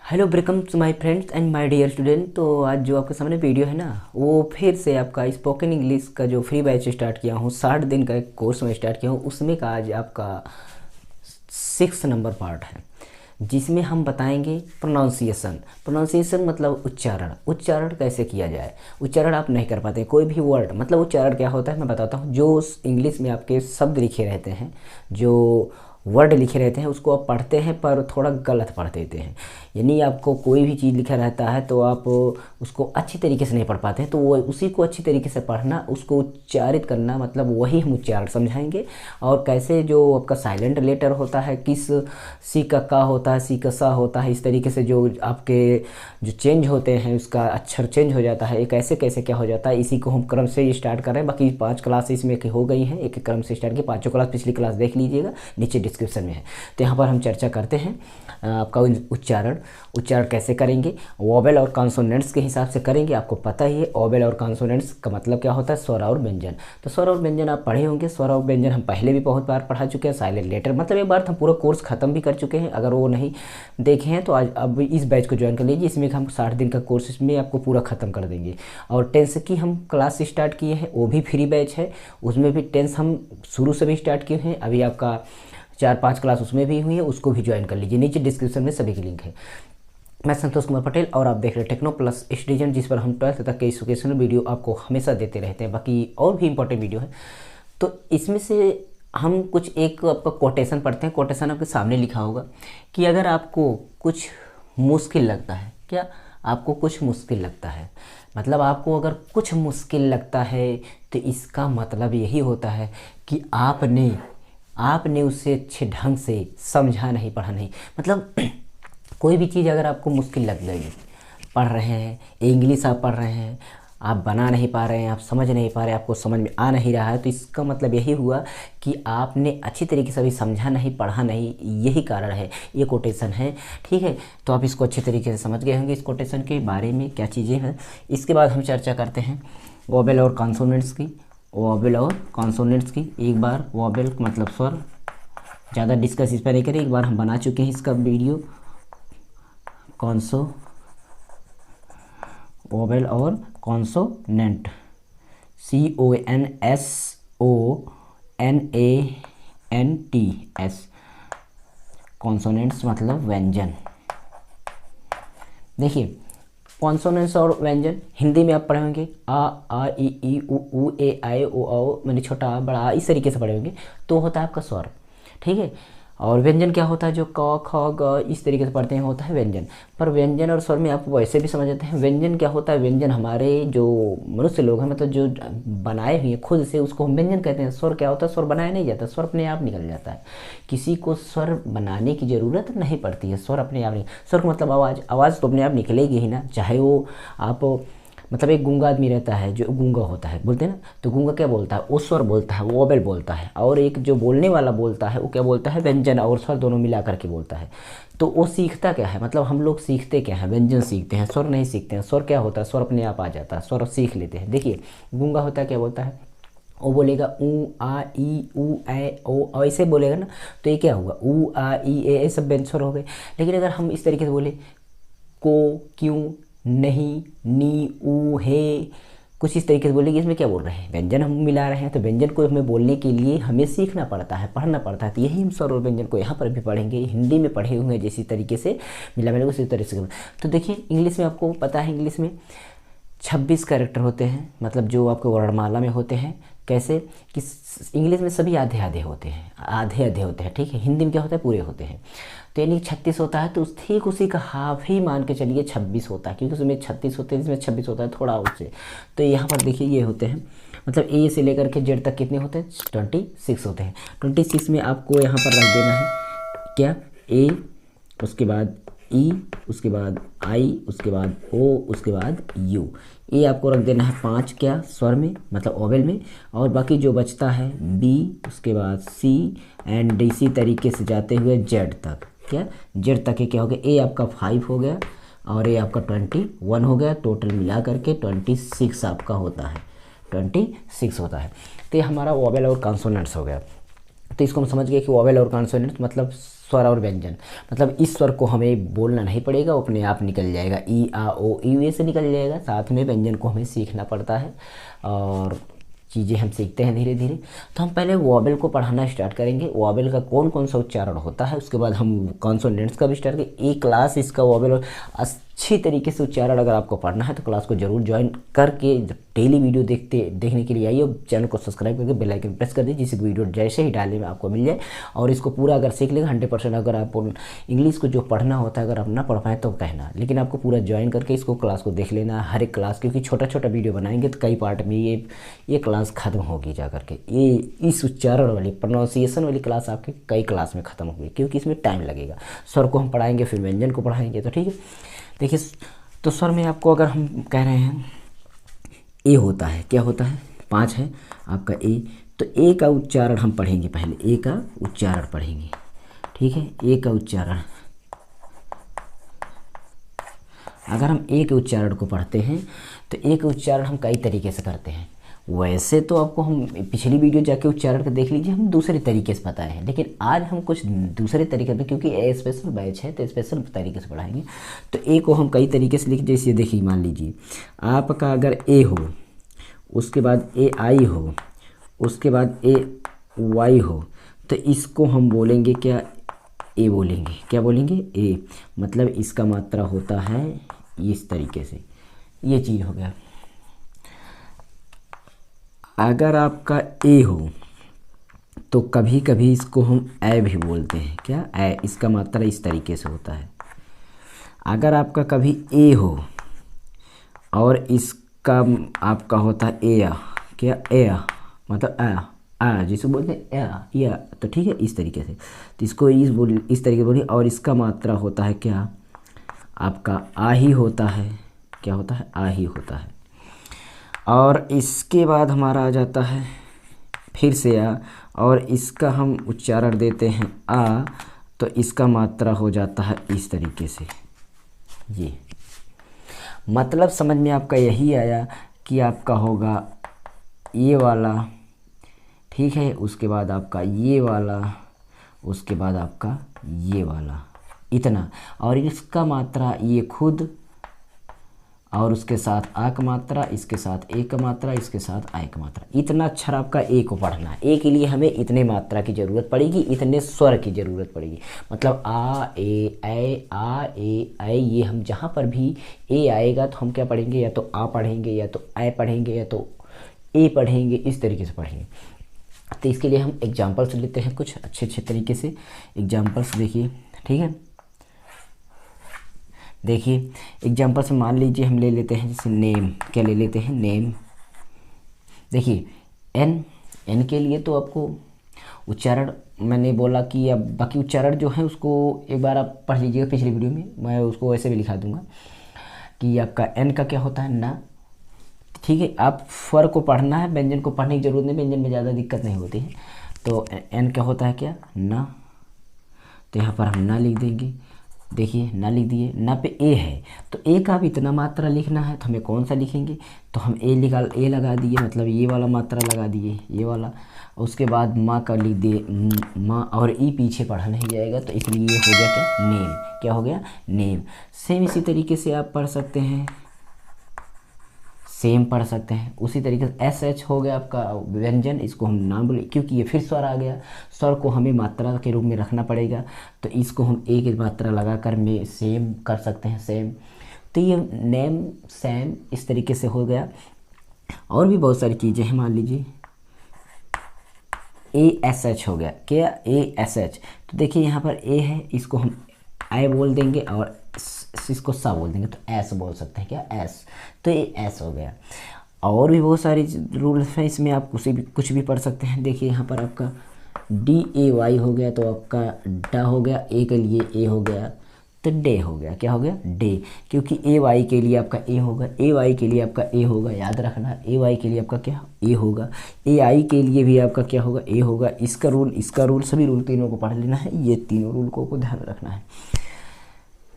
Hello welcome to my friends and my dear student. तो आज जो आपके सामने वीडियो है ना, वो फिर से आपका स्पोकन इंग्लिश का जो फ्री बैच स्टार्ट किया हूँ, 60 दिन का एक कोर्स में स्टार्ट किया हूँ, उसमें का आज आपका 6 नंबर पार्ट है, जिसमें हम बताएंगे प्रोनाउंसिएशन मतलब उच्चारण कैसे किया जाए। उच्चारण आप नहीं कर पाते कोई भी वर्ड, मतलब उच्चारण क्या होता है मैं बताता हूँ। जो इंग्लिश में आपके शब्द लिखे रहते हैं, जो वर्ड लिखे रहते हैं, उसको आप पढ़ते हैं पर थोड़ा गलत पढ़ देते हैं। यानी आपको कोई भी चीज़ लिखा रहता है तो आप उसको अच्छी तरीके से नहीं पढ़ पाते हैं, तो वो उसी को अच्छी तरीके से पढ़ना, उसको उच्चारित करना, मतलब वही हम उच्चारण समझाएंगे। और कैसे जो आपका साइलेंट लेटर होता है, किस सी का का होता है, सी का सा होता है, इस तरीके से जो आपके जो चेंज होते हैं, उसका अक्षर चेंज हो जाता है, एक कैसे कैसे क्या हो जाता है, इसी को हम क्रम से स्टार्ट कर रहे हैं। बाकी 5 क्लास इसमें की हो गई हैं, एक एक क्रम से स्टार्ट की। 5 क्लास पिछली क्लास देख लीजिएगा, नीचे डिस्क्रिप्शन में है। तो यहाँ पर हम चर्चा करते हैं आपका उच्चारण कैसे करेंगे। वोवेल और कॉन्सोनेंट्स के हिसाब से करेंगे। आपको पता ही है वोवेल और कॉन्सोनेंट्स का मतलब क्या होता है, स्वर और व्यंजन। तो स्वर और व्यंजन आप पढ़े होंगे। स्वर और व्यंजन हम पहले भी बहुत बार पढ़ा चुके हैं। साइलेंट लेटर मतलब एक बार हम पूरा कोर्स खत्म भी कर चुके हैं। अगर वो नहीं देखे हैं तो आज अब इस बैच को ज्वाइन कर लीजिए। इसमें हम 60 दिन का कोर्स इसमें आपको पूरा खत्म कर देंगे। और टेंस की हम क्लास स्टार्ट किए हैं, वो भी फ्री बैच है। उसमें भी टेंस हम शुरू से भी स्टार्ट किए हैं। अभी आपका 4-5 क्लास उसमें भी हुई है, उसको भी ज्वाइन कर लीजिए। नीचे डिस्क्रिप्शन में सभी की लिंक है। मैं संतोष कुमार पटेल और आप देख रहे हैं टेक्नो प्लस स्टूडेंट, जिस पर हम 12th तक के एजुकेशनल वीडियो आपको हमेशा देते रहते हैं। बाकी और भी इंपॉर्टेंट वीडियो है, तो इसमें से हम कुछ एक आपका कोटेशन पढ़ते हैं। कोटेशन आपके सामने लिखा होगा कि अगर आपको कुछ मुश्किल लगता है, क्या आपको कुछ मुश्किल लगता है, मतलब आपको अगर कुछ मुश्किल लगता है तो इसका मतलब यही होता है कि आपने उसे अच्छे ढंग से समझा नहीं, पढ़ा नहीं। मतलब कोई भी चीज़ अगर आपको मुश्किल लग रही, पढ़ रहे हैं, इंग्लिश आप पढ़ रहे हैं, आप बना नहीं पा रहे हैं, आप समझ नहीं पा रहे हैं, आपको समझ में आ नहीं रहा है, तो इसका मतलब यही हुआ कि आपने अच्छी तरीके से अभी समझा नहीं, पढ़ा नहीं। यही कारण है, ये कोटेशन है। ठीक है, तो आप इसको अच्छे तरीके से समझ गए होंगे इस कोटेशन के बारे में क्या चीज़ें हैं। इसके बाद हम चर्चा करते हैं वोवेल और कॉन्सोनेंट्स की। एक बार वोवेल मतलब स्वर, ज़्यादा डिस्कस इस पर नहीं करें, एक बार हम बना चुके हैं इसका वीडियो। वोवेल और कॉन्सोनेंट, CONSONANTS, कॉन्सोनेंट्स मतलब व्यंजन। देखिए, कॉन्सोनेंट्स और व्यंजन हिंदी में आप पढ़े होंगे, आ ई ई उ ए आई ओ औ, मैंने छोटा आ बड़ा आ, इस तरीके से पढ़े होंगे। तो होता है आपका स्वर। ठीक है, और व्यंजन क्या होता है, जो क ख ग इस तरीके से पढ़ते हैं, होता है व्यंजन। पर व्यंजन और स्वर में आप वैसे भी समझ जाते हैं। व्यंजन क्या होता है, व्यंजन हमारे जो मनुष्य लोग हैं, मतलब जो बनाए हुए हैं खुद से, उसको हम व्यंजन कहते हैं। स्वर क्या होता है, स्वर बनाया नहीं जाता, स्वर अपने आप निकल जाता है। किसी को स्वर बनाने की ज़रूरत नहीं पड़ती है, स्वर अपने आप नहीं। स्वर का मतलब आवाज़ तो अपने आप निकलेगी ही ना, चाहे वो आप मतलब एक गूंगा आदमी रहता है, जो गूंगा होता है, बोलते हैं ना, तो गूंगा क्या बोलता है, वो स्वर बोलता है, वो वोवेल बोलता है। और एक जो बोलने वाला बोलता है, वो क्या बोलता है, व्यंजन और स्वर दोनों मिला करके बोलता है। तो वो सीखता क्या है, मतलब हम लोग सीखते क्या है, व्यंजन सीखते हैं, स्वर नहीं सीखते हैं। स्वर क्या होता है, स्वर अपने आप आ जाता है, स्वर सीख लेते हैं। देखिए, गूंगा होता है, क्या बोलता है, वो बोलेगा ऊ आ ई ऊ ए ओ, ऐसे बोलेगा ना, तो ये क्या हुआ, ऊ आ ई ए सब व्यंजन स्वर हो गए। लेकिन अगर हम इस तरीके से बोले, को, क्यों, नहीं, नी, ऊ, हे, कुछ इस तरीके से बोलेंगे, इसमें क्या बोल रहे हैं, व्यंजन हम मिला रहे हैं। तो व्यंजन को हमें बोलने के लिए हमें सीखना पड़ता है, पढ़ना पड़ता है। तो यही हम स्वर और व्यंजन को यहाँ पर भी पढ़ेंगे, हिंदी में पढ़े हुए हैं जिस तरीके से मिला मैंने उसी तरीके से। तो देखिए, इंग्लिश में आपको पता है, इंग्लिश में 26 कैरेक्टर होते हैं, मतलब जो आपको वर्णमाला में होते हैं। कैसे कि इंग्लिश में सभी आधे आधे होते हैं, आधे आधे होते हैं। ठीक है, हिंदी में क्या होता है, पूरे होते हैं। तो यानी 36 होता है, तो ठीक उसी का हाफ ही मान के चलिए 26 होता है, क्योंकि उसमें 36 होते हैं, इसमें 26 होता है, थोड़ा उससे। तो यहाँ पर देखिए ये होते हैं, मतलब ए से लेकर के जेड तक कितने होते हैं, 26 होते हैं। 26 में आपको यहाँ पर रख देना है क्या, ए, उसके बाद ई, उसके बाद आई, उसके बाद ओ, उसके बाद यू। ये आपको रख देना है 5 क्या, स्वर में मतलब ओवेल में। और बाकी जो बचता है बी, उसके बाद सी एंड इसी तरीके से जाते हुए जेड तक। क्या, जेड तक ये क्या हो गया, ए आपका 5 हो गया और ए आपका 21 हो गया। टोटल मिला करके 26 आपका होता है, 26 होता है। तो ये हमारा वोवेल और कॉन्सोनेंट्स हो गया। तो इसको हम समझ गए कि वोवेल और कॉन्सोनेंट्स मतलब स्वर और व्यंजन, मतलब इस स्वर को हमें बोलना नहीं पड़ेगा, वो अपने आप निकल जाएगा, ई आ ओ ई से निकल जाएगा। साथ में व्यंजन को हमें सीखना पड़ता है और चीज़ें हम सीखते हैं धीरे धीरे। तो हम पहले वॉवेल को पढ़ाना स्टार्ट करेंगे, वॉवेल का कौन कौन सा उच्चारण होता है, उसके बाद हम कॉन्सोनेंट्स का भी स्टार्ट करेंगे। एक क्लास इसका वॉवेल और अच्छी तरीके से उच्चारण अगर आपको पढ़ना है तो क्लास को जरूर ज्वाइन करके डेली वीडियो देखने के लिए आइए और चैनल को सब्सक्राइब करके बेल आइकन प्रेस कर दीजिए, जिससे वीडियो जैसे ही डाले में आपको मिल जाए। और इसको पूरा अगर सीख लेगा 100%, अगर आप इंग्लिश को जो पढ़ना होता है अगर आप ना पढ़ पाएँ तो कहना, लेकिन आपको पूरा ज्वाइन करके इसको क्लास को देख लेना हर एक क्लास, क्योंकि छोटा छोटा वीडियो बनाएंगे तो कई पार्ट में ये क्लास ख़त्म होगी जा करके। ये इस उच्चारण वाली प्रोनाउंसिएशन वाली क्लास आपके कई क्लास में ख़त्म होगी, क्योंकि इसमें टाइम लगेगा। स्वर को हम पढ़ाएंगे फिर व्यंजन को पढ़ाएंगे, तो ठीक है। देखिए तो स्वर में आपको अगर हम कह रहे हैं ए होता है, क्या होता है, 5 है आपका ए, तो ए का उच्चारण हम पढ़ेंगे, पहले ए का उच्चारण पढ़ेंगे, ठीक है। ए का उच्चारण, अगर हम ए के उच्चारण को पढ़ते हैं तो ए का उच्चारण हम कई तरीके से करते हैं। वैसे तो आपको हम पिछली वीडियो जाके उच्चारण का देख लीजिए, हम दूसरे तरीके से बताए हैं, लेकिन आज हम कुछ दूसरे तरीके में, क्योंकि ए स्पेशल बैच है तो स्पेशल तरीके से पढ़ाएंगे। तो ए को हम कई तरीके से लिख, जैसे देखिए मान लीजिए आपका अगर ए हो, उसके बाद ए आई हो, उसके बाद ए वाई हो, तो इसको हम बोलेंगे क्या, ए बोलेंगे, क्या बोलेंगे, ए। मतलब इसका मात्रा होता है इस तरीके से, ये चीज़ हो गया। अगर आपका ए हो तो कभी कभी इसको हम ए भी बोलते हैं, क्या, ए, इसका मात्रा इस तरीके से होता है। अगर आपका कभी ए हो और इसका आपका होता है ए, क्या, ए, मतलब आ जिसको बोलते हैं या, तो ठीक है, इस तरीके से। तो इसको इस तरीके से बोलिए, और इसका मात्रा होता है क्या, आपका आ ही होता है, क्या होता है, आ ही होता है। और इसके बाद हमारा आ जाता है फिर से आ, और इसका हम उच्चारण देते हैं आ, तो इसका मात्रा हो जाता है इस तरीके से। ये मतलब समझ में आपका यही आया कि आपका होगा ये वाला, ठीक है, उसके बाद आपका ये वाला, उसके बाद आपका ये वाला, इतना। और इसका मात्रा ये खुद, और उसके साथ आ का मात्रा, इसके साथ ए का मात्रा, इसके साथ आई का मात्रा। इतना अक्षर आपका ए को पढ़ना है। ए के लिए हमें इतने मात्रा की ज़रूरत पड़ेगी, इतने स्वर की ज़रूरत पड़ेगी। मतलब आ ए ऐ, आ ए ऐ, ये हम जहाँ पर भी ए आएगा तो हम क्या पढ़ेंगे, या तो आ पढ़ेंगे, या तो ऐ पढ़ेंगे, या तो ए पढ़ेंगे, इस तरीके से पढ़ेंगे। तो इसके लिए हम एग्जाम्पल्स लेते हैं कुछ अच्छे तरीके से। एग्जाम्पल्स देखिए, ठीक है। देखिए एग्जाम्पल्स में मान लीजिए हम ले लेते हैं जैसे नेम, क्या ले लेते हैं, नेम। देखिए एन के लिए तो आपको उच्चारण मैंने बोला कि अब बाकी उच्चारण जो है उसको एक बार आप पढ़ लीजिएगा पिछली वीडियो में, मैं उसको वैसे भी लिखा दूंगा कि आपका एन का क्या होता है, ना, ठीक है। आप स्वर को पढ़ना है, व्यंजन को पढ़ने की जरूरत नहीं, व्यंजन में ज़्यादा दिक्कत नहीं होती है। तो एन क्या होता है, क्या, ना। तो यहाँ पर हम ना लिख देंगे, देखिए ना लिख दिए, ना पे ए है, तो ए का भी इतना मात्रा लिखना है, तो हमें कौन सा लिखेंगे, तो हम ए लगा दिए, मतलब ये वाला मात्रा लगा दिए, ये वाला। उसके बाद माँ का लिख दिए माँ, और ई पीछे पढ़ा नहीं जाएगा, तो इसलिए ये हो गया क्या, नेम, क्या हो गया, नेम। सेम इसी तरीके से आप पढ़ सकते हैं, सेम पढ़ सकते हैं उसी तरीके से। एस एच हो गया आपका व्यंजन, इसको हम ना बोले क्योंकि ये फिर स्वर आ गया, स्वर को हमें मात्रा के रूप में रखना पड़ेगा, तो इसको हम एक की मात्रा लगाकर में सेम कर सकते हैं, सेम। तो ये नेम, सेम इस तरीके से हो गया। और भी बहुत सारी चीज़ें हैं, मान लीजिए ए एस एच हो गया, क्या, ए एस एच। तो देखिए यहाँ पर ए है, इसको हम आई बोल देंगे, और इसको सा बोल देंगे, तो एस बोल सकते हैं, क्या, एस। तो ये एस हो गया। और भी बहुत सारी रूल्स हैं इसमें, आप कुछ भी पढ़ सकते हैं। देखिए यहाँ पर आपका डी ए वाई हो गया, तो आपका डा हो गया, ए के लिए ए हो गया, तो डे हो गया, क्या हो गया, डे। क्योंकि ए वाई के लिए आपका ए होगा, ए वाई के लिए आपका ए होगा, याद रखना, ए वाई के लिए आपका क्या, ए होगा। ए आई के लिए भी आपका क्या होगा, ए होगा। इसका रूल सभी रूल तीनों को पढ़ लेना है, ये तीनों रूल को ध्यान रखना है।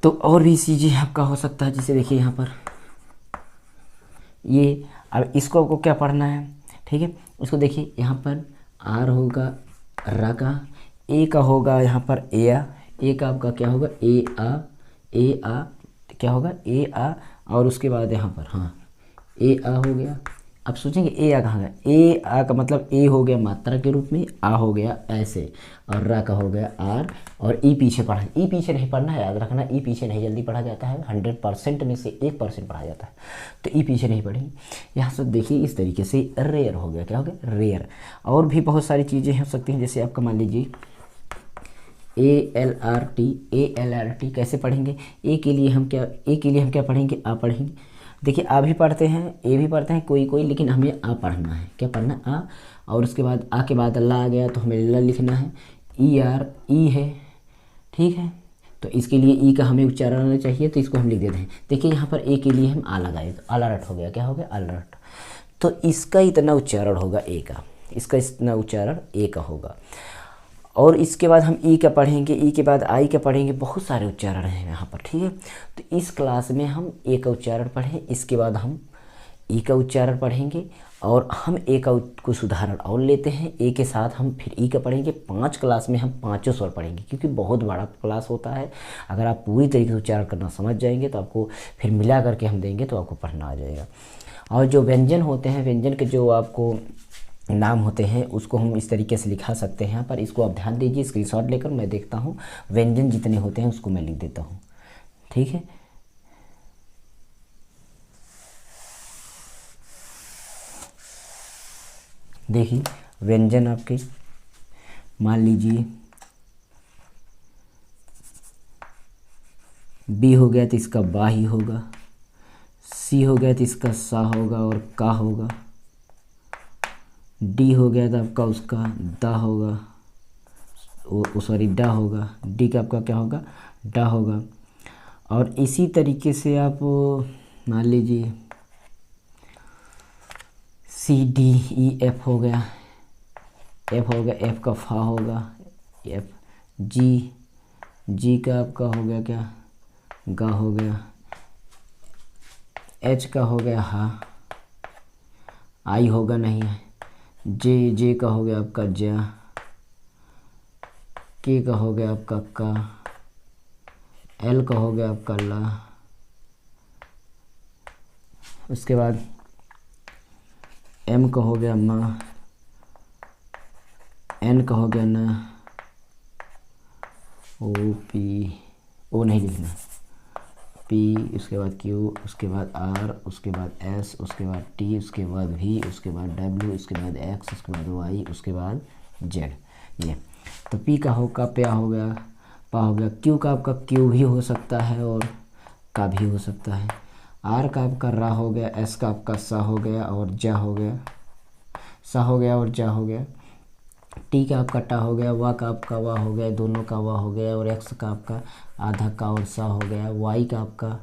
तो और भी चीज़ें आपका हो सकता है, जैसे देखिए यहाँ पर ये, अब इसको आपको क्या पढ़ना है, ठीक है। उसको देखिए यहाँ पर आर होगा रा का, ए का होगा यहाँ पर ए आ, ए का आपका क्या होगा ए आ, ए आ क्या होगा ए आ, और उसके बाद यहाँ पर हाँ ए आ हो गया। अब सोचेंगे ए आ कहाँ गया, ए आ का मतलब ए हो गया मात्रा के रूप में, आ हो गया ऐसे, और रा का हो गया आर, और ई पीछे पढ़ा, ई पीछे नहीं पढ़ना है, याद रखना ई पीछे नहीं जल्दी पढ़ा जाता है, 100% में से 1% पढ़ा जाता है, तो ई पीछे नहीं पढ़ेंगे। यहाँ से देखिए इस तरीके से रेयर हो गया, क्या हो गया रेयर। और भी बहुत सारी चीज़ें हो सकती हैं, जैसे आपका मान लीजिए ALRT कैसे पढ़ेंगे, ए के लिए हम क्या पढ़ेंगे, आ पढ़ेंगे। देखिए आ भी पढ़ते हैं, ए भी पढ़ते हैं कोई कोई, लेकिन हमें आ पढ़ना है, क्या पढ़ना आ, और उसके बाद आ के बाद ला आ गया तो हमें ल लिखना है, ई है, ठीक है। तो इसके लिए ई का हमें उच्चारण आना चाहिए, तो इसको हम लिख देते हैं। देखिए यहाँ पर ए के लिए हम आ लगाए तो अलर्ट हो गया, क्या हो गया अलर्ट। तो इसका इतना उच्चारण होगा ए का, इसका इतना उच्चारण ए का होगा। और इसके बाद हम ई का पढ़ेंगे, ई के बाद आई का पढ़ेंगे, बहुत सारे उच्चारण हैं यहाँ पर, ठीक है। तो इस क्लास में हम ए का उच्चारण पढ़ें, इसके बाद हम ई का उच्चारण पढ़ेंगे, और हम ए का कुछ उदाहरण और लेते हैं, ए के साथ हम फिर ई का पढ़ेंगे। 5 क्लास में हम 5 स्वर पढ़ेंगे, क्योंकि बहुत बड़ा क्लास होता है। अगर आप पूरी तरीके से उच्चारण करना समझ जाएंगे तो आपको फिर मिला करके हम देंगे तो आपको पढ़ना आ जाएगा। और जो व्यंजन होते हैं, व्यंजन के जो आपको नाम होते हैं उसको हम इस तरीके से लिखा सकते हैं यहाँ पर, इसको आप ध्यान दीजिए, स्क्रीनशॉट लेकर मैं देखता हूँ व्यंजन जितने होते हैं उसको मैं लिख देता हूँ, ठीक है। देखिए व्यंजन आपके मान लीजिए बी हो गया तो इसका बा ही होगा, सी हो गया तो इसका सा होगा और का होगा, डी हो गया तो आपका उसका दा होगा, सॉरी डा होगा, डी का आपका क्या होगा डा होगा। और इसी तरीके से आप मान लीजिए सी डी ई एफ हो गया, एफ हो गया, एफ का फा होगा, एफ जी, जी का आपका हो गया क्या गा हो गया, एच का हो गया हा, आई होगा नहीं है, जे, जे का हो गया आपका जा, के का हो गया आपका का, एल का हो गया आपका ला, उसके बाद एम का हो गया मा, एन का हो गया ना, ओ पी, ओ नहीं लिखना, पी, उसके बाद क्यू, उसके बाद आर, उसके बाद एस, उसके बाद टी, उसके बाद वी, उसके बाद डब्ल्यू, उसके बाद एक्स, उसके बाद वाई, उसके बाद जेड। ये तो पी का होगा प्या हो गया, पा हो गया, क्यू का आपका क्यू भी हो सकता है और का भी हो सकता है, आर का आपका रा हो गया, एस का आपका सा हो गया और जा हो गया, सा हो गया और जा हो गया, टी का आपका टा हो गया, वा का आपका वा हो गया, दोनों का वा हो गया, और एक्स का आपका आधा का और सा हो गया, वाई का आपका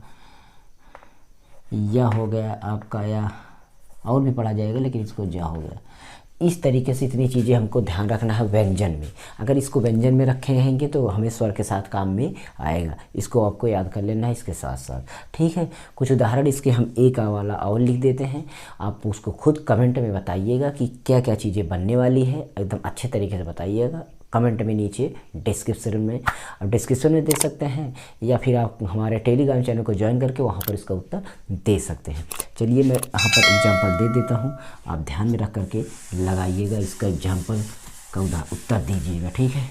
या हो गया आपका या, और भी पढ़ा जाएगा लेकिन इसको जा हो गया। इस तरीके से इतनी चीज़ें हमको ध्यान रखना है व्यंजन में। अगर इसको व्यंजन में रखे रहेंगे तो हमें स्वर के साथ काम में आएगा, इसको आपको याद कर लेना है इसके साथ साथ, ठीक है। कुछ उदाहरण इसके हम एक वाला और लिख देते हैं, आप उसको खुद कमेंट में बताइएगा कि क्या क्या चीज़ें बनने वाली है, एकदम अच्छे तरीके से बताइएगा कमेंट में नीचे डिस्क्रिप्शन में, आप डिस्क्रिप्शन में दे सकते हैं या फिर आप हमारे टेलीग्राम चैनल को ज्वाइन करके वहाँ पर इसका उत्तर दे सकते हैं। चलिए मैं यहाँ पर एग्जाम्पल दे देता हूँ, आप ध्यान में रख करके लगाइएगा, इसका एग्जाम्पल का उत्तर दीजिएगा, ठीक है।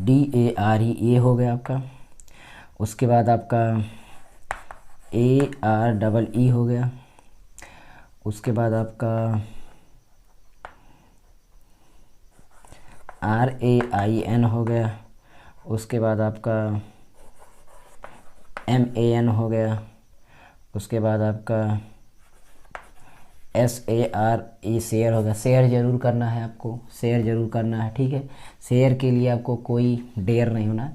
DARE ये हो गया आपका, उसके बाद आपका AREE हो गया, उसके बाद आपका RAIN हो गया, उसके बाद आपका MAN हो गया, उसके बाद आपका SARE शेयर हो गया। शेयर ज़रूर करना है आपको, शेयर ज़रूर करना है, ठीक है। शेयर के लिए आपको कोई देर नहीं होना,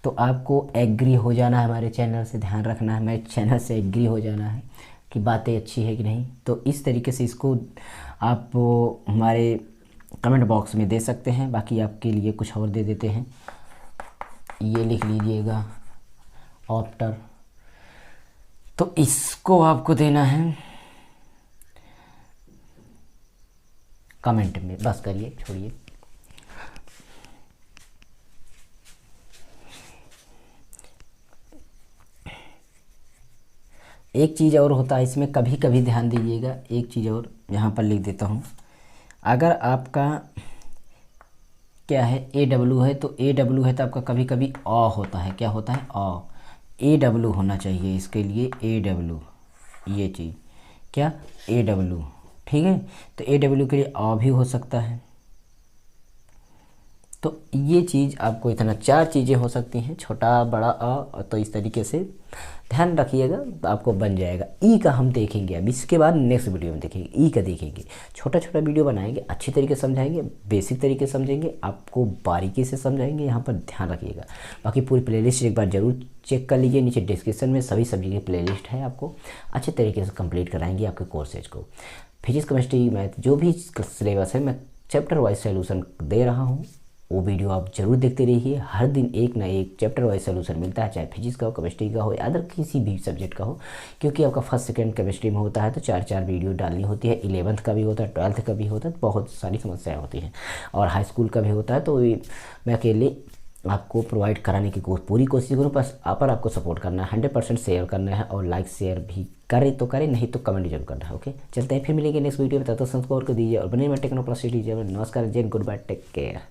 तो आपको एग्री हो जाना है हमारे चैनल से, ध्यान रखना है हमारे चैनल से एग्री हो जाना है कि बातें अच्छी है कि नहीं। तो इस तरीके से इसको आप हमारे कमेंट बॉक्स में दे सकते हैं। बाकी आपके लिए कुछ और दे देते हैं, ये लिख लीजिएगा ऑप्टर, तो इसको आपको देना है कमेंट में, बस करिए, छोड़िए। एक चीज़ और होता है इसमें, कभी कभी ध्यान दीजिएगा, एक चीज़ और यहाँ पर लिख देता हूँ। अगर आपका क्या है AW है, तो AW है तो आपका कभी कभी अ होता है, क्या होता है अ, AW होना चाहिए इसके लिए, AW, ये चीज़ क्या AW, ठीक है। तो AW के लिए अ भी हो सकता है। तो ये चीज़ आपको इतना 4 चीज़ें हो सकती हैं, छोटा बड़ा अ, तो इस तरीके से ध्यान रखिएगा, तो आपको बन जाएगा। ई का हम देखेंगे अब, इसके बाद नेक्स्ट वीडियो में देखेंगे, ई का देखेंगे। छोटा छोटा वीडियो बनाएंगे, अच्छी तरीके से समझाएंगे, बेसिक तरीके से समझेंगे, आपको बारीकी से समझाएंगे, यहाँ पर ध्यान रखिएगा। बाकी पूरी प्लेलिस्ट एक बार ज़रूर चेक कर लीजिए, नीचे डिस्क्रिप्शन में सभी सब्जेक्ट की प्लेलिस्ट है, आपको अच्छे तरीके से कंप्लीट कराएंगे आपके कोर्सेज को। फिजिक्स, केमिस्ट्री, मैथ जो भी सिलेबस है, मैं चैप्टर वाइज सोल्यूशन दे रहा हूँ, वो वीडियो आप जरूर देखते रहिए। हर दिन एक ना एक चैप्टर वाइज सोल्यूशन मिलता है, चाहे फिजिक्स का हो, केमिस्ट्री का हो, या अदर किसी भी सब्जेक्ट का हो, क्योंकि आपका फर्स्ट सेकंड केमिस्ट्री में होता है तो 4 वीडियो डालनी होती है। 11th का भी होता है, 12th का भी होता है, तो बहुत सारी समस्याएं होती हैं। और हाई स्कूल का भी होता है, तो मैं अकेले आपको प्रोवाइड कराने की पूरी कोशिश करूँ, बस आपको सपोर्ट करना है, 100% शेयर करना है, और लाइक शेयर भी करें तो करें, नहीं तो कमेंट जरूर करना है। ओके, चलते हैं, फिर मिलेंगे नेक्स्ट वीडियो में। तब तक सब्सक्राइब कर दीजिए और बने में टेक्नो प्लस दीजिए। नमस्कार, जय, गुड बाय, टेक केयर।